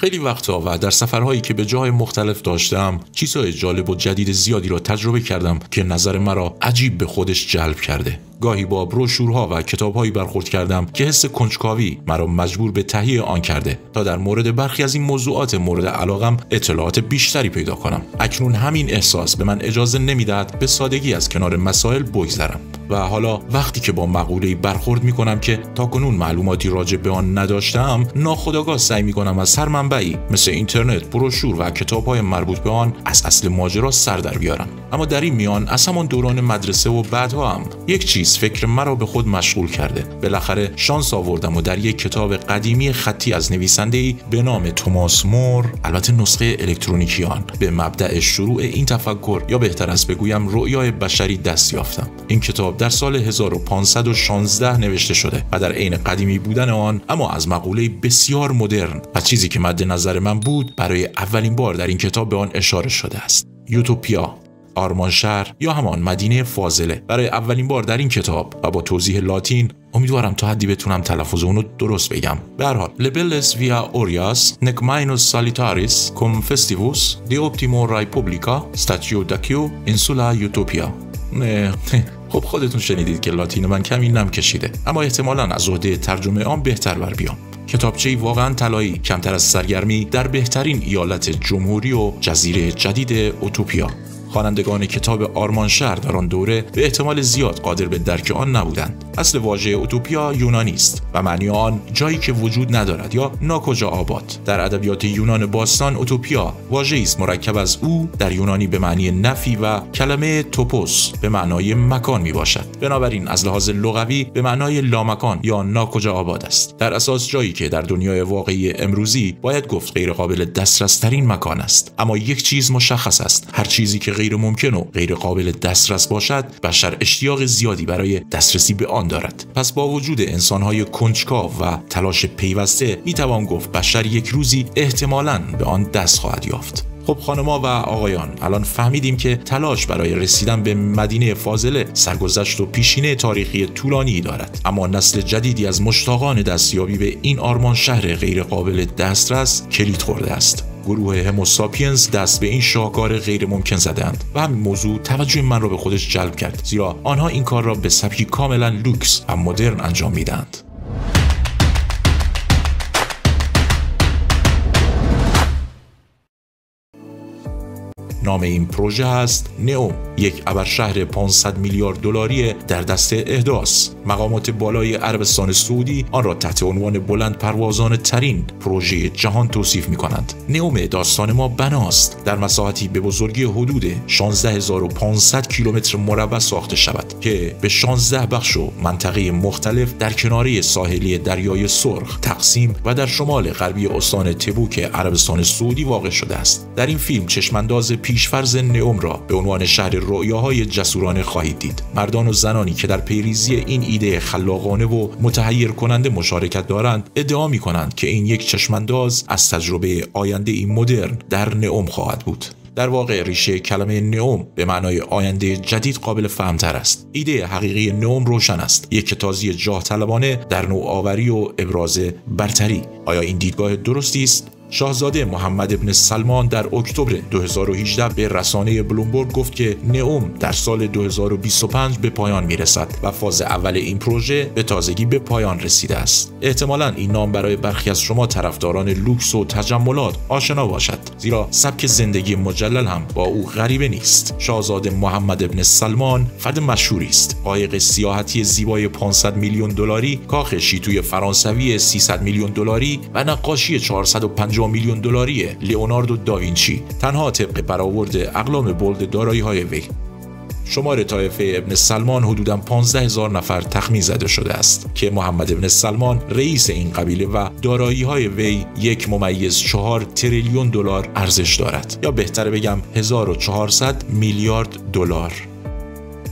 خیلی وقتا و در سفرهایی که به جای مختلف داشتم چیزهای جالب و جدید زیادی را تجربه کردم که نظر مرا عجیب به خودش جلب کرده. گاهی با بروشورها و کتابهایی برخورد کردم که حس کنجکاوی مرا مجبور به تهیه آن کرده تا در مورد برخی از این موضوعات مورد علاقم اطلاعات بیشتری پیدا کنم. اکنون همین احساس به من اجازه نمیدهد به سادگی از کنار مسائل بگذرم و حالا وقتی که با مقوله‌ای برخورد می‌کنم که تاکنون معلوماتی راجع به آن نداشتم، ناخودآگاه سعی می‌کنم از هر منبعی مثل اینترنت، بروشور و کتاب‌های مربوط به آن از اصل ماجرا سر در بیارم. اما در این میان از همان دوران مدرسه و بعدها هم یک چیز فکر مرا به خود مشغول کرده. بالاخره شانس آوردم و در یک کتاب قدیمی خطی از نویسنده‌ای به نام توماس مور، البته نسخه الکترونیکی آن، به مبدأ شروع این تفکر یا بهتر است بگویم رؤیای بشری دست یافتم. این کتاب در سال 1516 نوشته شده و در عین قدیمی بودن آن اما از مقوله بسیار مدرن و چیزی که مد نظر من بود برای اولین بار در این کتاب به آن اشاره شده است. یوتوپیا، آرمانشهر یا همان مدینه فاضله، برای اولین بار در این کتاب و با توضیح لاتین، امیدوارم تا حدی بتونم تلفظ اونو درست بگم. به هر حال لبلس ویا اوریاس نک ماینوس سالیتاریس کم فستیووس دی اپتیمو ریپوبلیکا ستاچیو داکیو انسولا یوتوپیا. خب خودتون شنیدید که لاتین من کمی نم کشیده، اما احتمالاً از عهده ترجمه آن بهتر بر بیام. کتابچه‌ای واقعاً طلایی، کمتر از سرگرمی در بهترین ایالت جمهوری و جزیره جدید اوتوپیا. خوانندگان کتاب آرمانشهر در آن دوره به احتمال زیاد قادر به درک آن نبودند. اصل واژه اوتوپیا یونانی است و معنی آن جایی که وجود ندارد یا ناکجا آباد. در ادبیات یونان باستان اوتوپیا واژه‌ای است مرکب از او در یونانی به معنی نفی و کلمه توپوس به معنای مکان می باشد. بنابراین از لحاظ لغوی به معنای لامکان یا ناکجا آباد است. در اساس جایی که در دنیای واقعی امروزی باید گفت غیر قابل دسترس ترین مکان است. اما یک چیز مشخص است: هر چیزی که غیر ممکن و غیر قابل دسترس باشد، بشر اشتیاق زیادی برای دسترسی به آن دارد. پس با وجود انسان‌های کنجکاو و تلاش پیوسته میتوان گفت بشر یک روزی احتمالاً به آن دست خواهد یافت. خب خانم‌ها و آقایان، الان فهمیدیم که تلاش برای رسیدن به مدینه فاضله سرگذشت و پیشینه تاریخی طولانی دارد، اما نسل جدیدی از مشتاقان دستیابی به این آرمان شهر غیر قابل دسترس کلید خورده است. گروه هموساپینز دست به این شاهکار غیر ممکن زدند و همین موضوع توجه من را به خودش جلب کرد، زیرا آنها این کار را به سبکی کاملا لوکس و مدرن انجام میدهند. نام این پروژه است نئوم، یک ابرشهر 500 میلیارد دلاری در دست احداث. مقامات بالای عربستان سعودی آن را تحت عنوان بلند پروازانه ترین پروژه جهان توصیف می کنند. نئوم داستان ما بناست در مساحتی به بزرگی حدود 16500 کیلومتر مربع ساخته شود که به 16 بخش و منطقه مختلف در کناره ساحلی دریای سرخ تقسیم و در شمال غربی استان تبوک عربستان سعودی واقع شده است. در این فیلم چشمانداز پیشفرض نئوم را به عنوان شهر رؤیاهای جسورانه خواهید دید. مردان و زنانی که در پیریزی این ایده خلاقانه و متحیر کننده مشارکت دارند ادعا می کنند که این یک چشمانداز از تجربه آینده ای مدرن در نئوم خواهد بود. در واقع ریشه کلمه نئوم به معنای آینده جدید قابل فهمتر است. ایده حقیقی نئوم روشن است: یک تازی جاه طلبانه در نوآوری و ابراز برتری. آیا این دیدگاه درستی است؟ شاهزاده محمد ابن سلمان در اکتبر 2018 به رسانه بلومبرگ گفت که نئوم در سال 2025 به پایان میرسد و فاز اول این پروژه به تازگی به پایان رسیده است. احتمالاً این نام برای برخی از شما طرفداران لوکس و تجملات آشنا باشد، زیرا سبک زندگی مجلل هم با او غریبه نیست. شاهزاده محمد ابن سلمان فرد مشهوری است. قایق سیاحتی زیبای 500 میلیون دلاری، کاخ شیتوی فرانسوی 300 میلیون دلاری و نقاشی 450 میلیون دلاری لئوناردو داوینچی تنها طبق برآورد اقلام بولد دارایی‌های وی. شمار طایفه ابن سلمان حدوداً 15000 نفر تخمین زده شده است که محمد ابن سلمان رئیس این قبیله و دارایی‌های وی 1.4 تریلیون دلار ارزش دارد، یا بهتر بگم 1400 میلیارد دلار.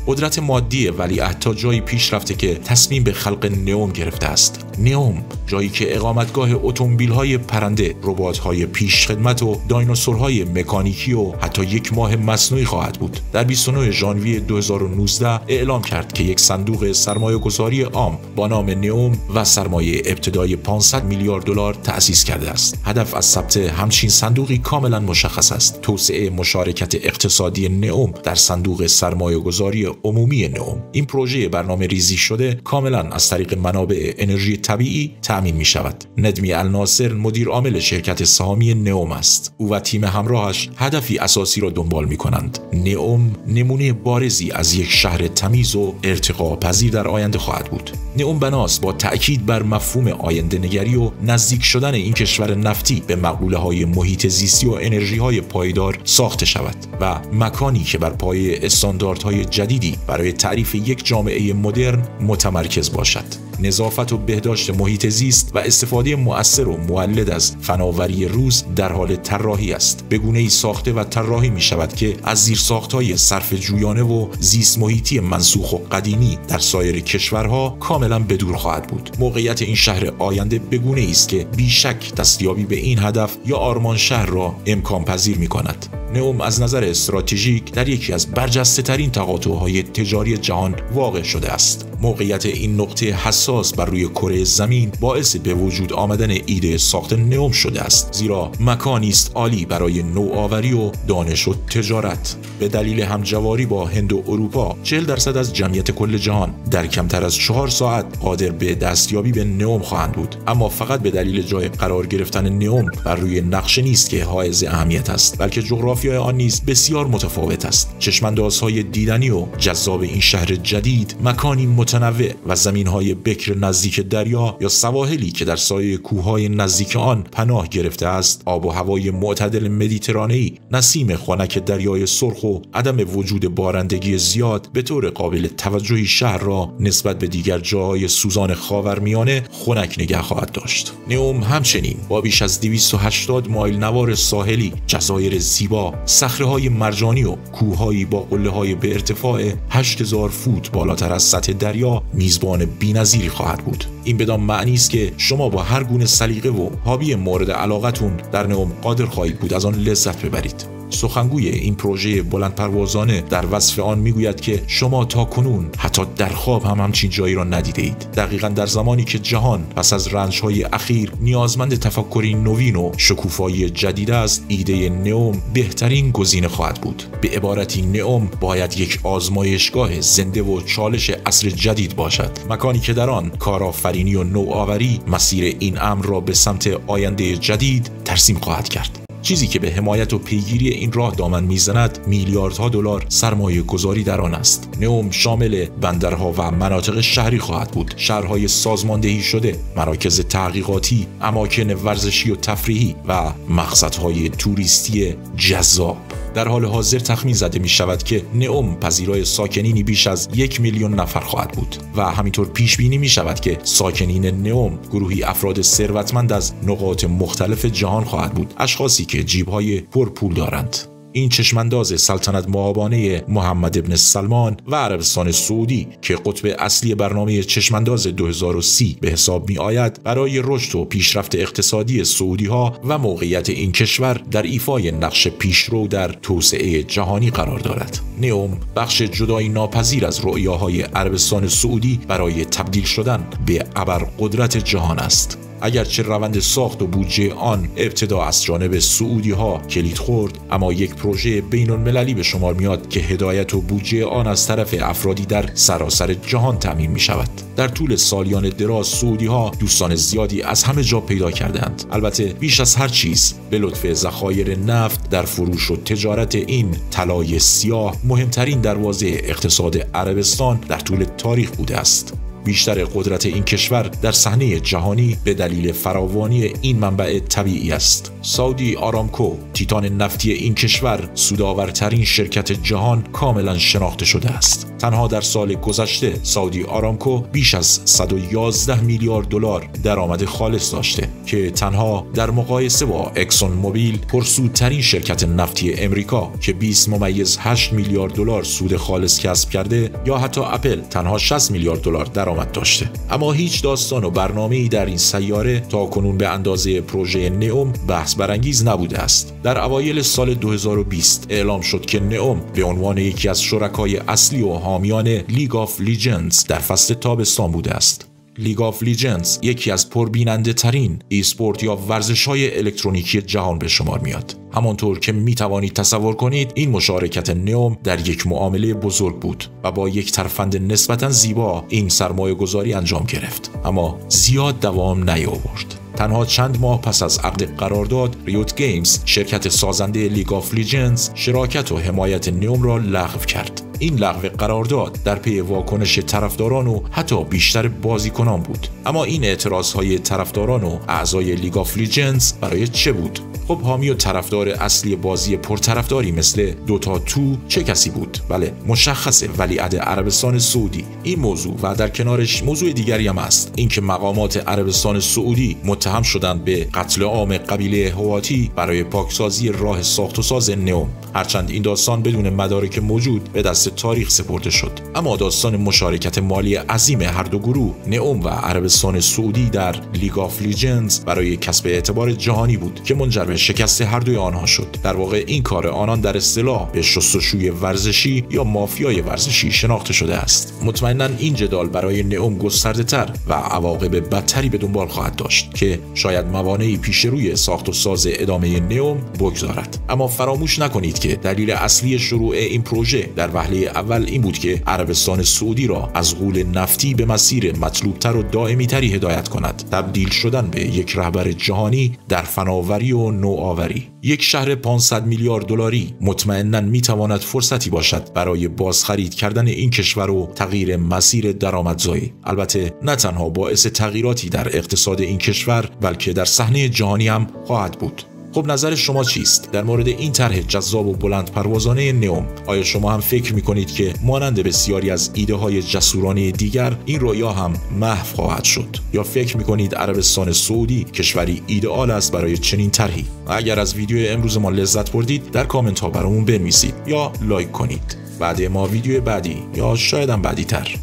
قدرت مادی ولیعهد تا جایی پیش رفته که تصمیم به خلق نئوم گرفته است. نئوم، جایی که اقامتگاه اتومبیل‌های پرنده، ربات‌های پیشخدمت و دایناسورهای مکانیکی و حتی یک ماه مصنوعی خواهد بود. در 29 ژانویه 2019 اعلام کرد که یک صندوق سرمایه‌گذاری عام با نام نئوم و سرمایه ابتدایی 500 میلیارد دلار تأسیس کرده است. هدف از ثبت همچین صندوقی کاملا مشخص است: توسعه مشارکت اقتصادی نئوم در صندوق سرمایه‌گذاری عمومی نئوم. این پروژه برنامه ریزی شده کاملا از طریق منابع انرژی طبیعی تأمین می شود. ندمی الناصر مدیر عامل شرکت سهامی نئوم است. او و تیم همراهش هدفی اساسی را دنبال می کنند. نئوم نمونه بارزی از یک شهر تمیز و ارتقا پذیر در آینده خواهد بود. نئوم بناست با تأکید بر مفهوم آینده نگری و نزدیک شدن این کشور نفتی به مقوله های محیط زیستی و انرژی های پایدار ساخته شود و مکانی که بر پایه استانداردهای جدیدی برای تعریف یک جامعه مدرن متمرکز باشد. نظافت و بهداشت محیط زیست و استفاده مؤثر و مولد از فناوری روز در حال طراحی است. به گونه‌ای ساخته و طراحی می شود که از زیرساخت‌های صرف جویانه و زیست محیطی منسوخ و قدیمی در سایر کشورها کاملا بدور خواهد بود. موقعیت این شهر آینده به گونه‌ای است که بیشک دستیابی به این هدف یا آرمان شهر را امکان پذیر می کند. نئوم از نظر استراتژیک در یکی از برجسته‌ترین تقاطع‌های تجاری جهان واقع شده است. موقعیت این نقطه حساس بر روی کره زمین باعث به وجود آمدن ایده ساخت نئوم شده است، زیرا مکانی است عالی برای نوآوری و دانش و تجارت. به دلیل همجواری با هند و اروپا 40% از جمعیت کل جهان در کمتر از 4 ساعت قادر به دستیابی به نئوم خواهند بود. اما فقط به دلیل جای قرار گرفتن نئوم بر روی نقشه نیست که حائز اهمیت است، بلکه جغرافیای آن نیز بسیار متفاوت است. چشماندازهای دیدنی و جذاب این شهر جدید مکانی متنوع و زمینهای بکر نزدیک دریا یا سواحلی که در سایه کوههای نزدیک آن پناه گرفته است، آب و هوای معتدل مدیترانه‌ای، نسیم خنک دریای سرخ و عدم وجود بارندگی زیاد به طور قابل توجهی شهر را نسبت به دیگر جاهای سوزان خاورمیانه خنک نگه خواهد داشت. نئوم همچنین با بیش از 280 مایل نوار ساحلی، جزایر زیبا، صخره‌های مرجانی و کوههایی با قله‌های به ارتفاع 8000 فوت بالاتر از سطح دریا میزبان بی‌نظیری خواهد بود. این بدان معنی است که شما با هر گونه سلیقه و هابی مورد علاقتون در نئوم قادر خواهید بود از آن لذت ببرید. سخنگوی این پروژه بلندپروازانه در وصف آن میگوید که شما تا کنون حتی در خواب هم همچین جایی را ندیده اید. دقیقاً در زمانی که جهان پس از رنج‌های اخیر نیازمند تفکری نوین و شکوفایی جدید است، ایده نئوم بهترین گزینه خواهد بود. به عبارتی نئوم باید یک آزمایشگاه زنده و چالش عصر جدید باشد، مکانی که در آن کارآفرینی و نوآوری مسیر این امر را به سمت آینده جدید ترسیم خواهد کرد. چیزی که به حمایت و پیگیری این راه دامن میزند میلیاردها دلار سرمایه گذاری در آن است. نئوم شامل بندرها و مناطق شهری خواهد بود، شهرهای سازماندهی شده، مراکز تحقیقاتی، اماکن ورزشی و تفریحی و مقصدهای توریستی جذاب. در حال حاضر تخمین زده می شود که نئوم پذیرای ساکنینی بیش از 1 میلیون نفر خواهد بود و همینطور پیش بینی می شود که ساکنین نئوم گروهی افراد ثروتمند از نقاط مختلف جهان خواهد بود، اشخاصی که جیب‌های پرپول دارند. این چشمانداز سلطنت مآبانه محمد ابن سلمان و عربستان سعودی که قطب اصلی برنامه چشمانداز 2030 به حساب می آید، برای رشد و پیشرفت اقتصادی سعودی ها و موقعیت این کشور در ایفای نقش پیشرو در توسعه جهانی قرار دارد. نئوم بخش جدایی ناپذیر از رؤیاهای عربستان سعودی برای تبدیل شدن به ابرقدرت جهان است. اگرچه روند ساخت و بودجه آن ابتدا از جانب سعودی ها کلید خورد، اما یک پروژه بین المللی به شمار میاد که هدایت و بودجه آن از طرف افرادی در سراسر جهان تامین می شود. در طول سالیان دراز سعودی ها دوستان زیادی از همه جا پیدا کردند. البته بیش از هر چیز به لطف ذخایر نفت در فروش و تجارت این طلای سیاه مهمترین دروازه اقتصاد عربستان در طول تاریخ بوده است. بیشتر قدرت این کشور در صحنه جهانی به دلیل فراوانی این منبع طبیعی است. سعودی آرامکو، تیتان نفتی این کشور، سودآورترین شرکت جهان، کاملا شناخته شده است. تنها در سال گذشته سعودی آرامکو بیش از 111 میلیارد دلار درآمد خالص داشته که تنها در مقایسه با اکسون موبیل پرسودترین شرکت نفتی امریکا که 20.8 میلیارد دلار سود خالص کسب کرده یا حتی اپل تنها 60 میلیارد دلار درآمد داشته. اما هیچ داستان و برنامه‌ای در این سیاره تا کنون به اندازه پروژه نئوم بحث برانگیز نبوده است. در اوایل سال 2020 اعلام شد که نئوم به عنوان یکی از شرکای اصلی و حامیان لیگ آف لیجندز در فصل تابستان بوده است. لیگ آف لیجندز یکی از پربیننده ترین اسپورت یا ورزش‌های الکترونیکی جهان به شمار میاد. همانطور که می توانید تصور کنید این مشارکت نئوم در یک معامله بزرگ بود و با یک ترفند نسبتاً زیبا این سرمایه گذاری انجام گرفت، اما زیاد دوام نیاورد. تنها چند ماه پس از عقد قرارداد، ریوت گیمز شرکت سازنده لیگ آف لیجندز شراکت و حمایت نئوم را لغو کرد. این لغو قرارداد در پی واکنش طرفداران و حتی بیشتر بازیکنان بود. اما این اعتراضهای طرفداران و اعضای لیگ آف لیجندز برای چه بود؟ خب حامی و طرفدار اصلی بازی پرطرفداری مثل دوتا تو چه کسی بود؟ بله، مشخصه، ولیعهد عربستان سعودی. این موضوع و در کنارش موضوع دیگری هم است، اینکه مقامات عربستان سعودی متهم شدند به قتل عام قبیله هواتی برای پاکسازی راه ساخت و ساز نئوم. هرچند این داستان بدون مدارک موجود به دست تاریخ سپرده شد، اما داستان مشارکت مالی عظیم هر دو گروه، نئوم و عربستان سعودی، در لیگ آف لیجندز برای کسب اعتبار جهانی بود که منجر به شکست هر دوی آنها شد. در واقع این کار آنان در اصطلاح به شستشوی ورزشی یا مافیای ورزشی شناخته شده است. مطمئناً این جدال برای نئوم گسترده‌تر و عواقب بدتری به دنبال خواهد داشت که شاید موانعی پیش روی ساخت و ساز ادامه نئوم بگذارد. اما فراموش نکنید که دلیل اصلی شروع این پروژه در وهله اول این بود که عربستان سعودی را از غول نفتی به مسیر مطلوبتر و دائمی‌تری هدایت کند، تبدیل شدن به یک رهبر جهانی در فناوری و نوآوری. یک شهر 500 میلیارد دلاری مطمئناً میتواند فرصتی باشد برای بازخرید کردن این کشور و تغییر مسیر درآمدزایی. البته نه تنها باعث تغییراتی در اقتصاد این کشور بلکه در صحنه جهانی هم خواهد بود. خب نظر شما چیست در مورد این طرح جذاب و بلند پروازانه نئوم؟ آیا شما هم فکر می‌کنید که مانند بسیاری از ایده‌های جسورانه دیگر این رویا هم محو خواهد شد؟ یا فکر می‌کنید عربستان سعودی کشوری ایدئال است برای چنین طرحی؟ اگر از ویدیو امروز ما لذت بردید در کامنت ها برامون بنویسید یا لایک کنید. بعد ما ویدیو بعدی یا شاید هم بعدی‌تر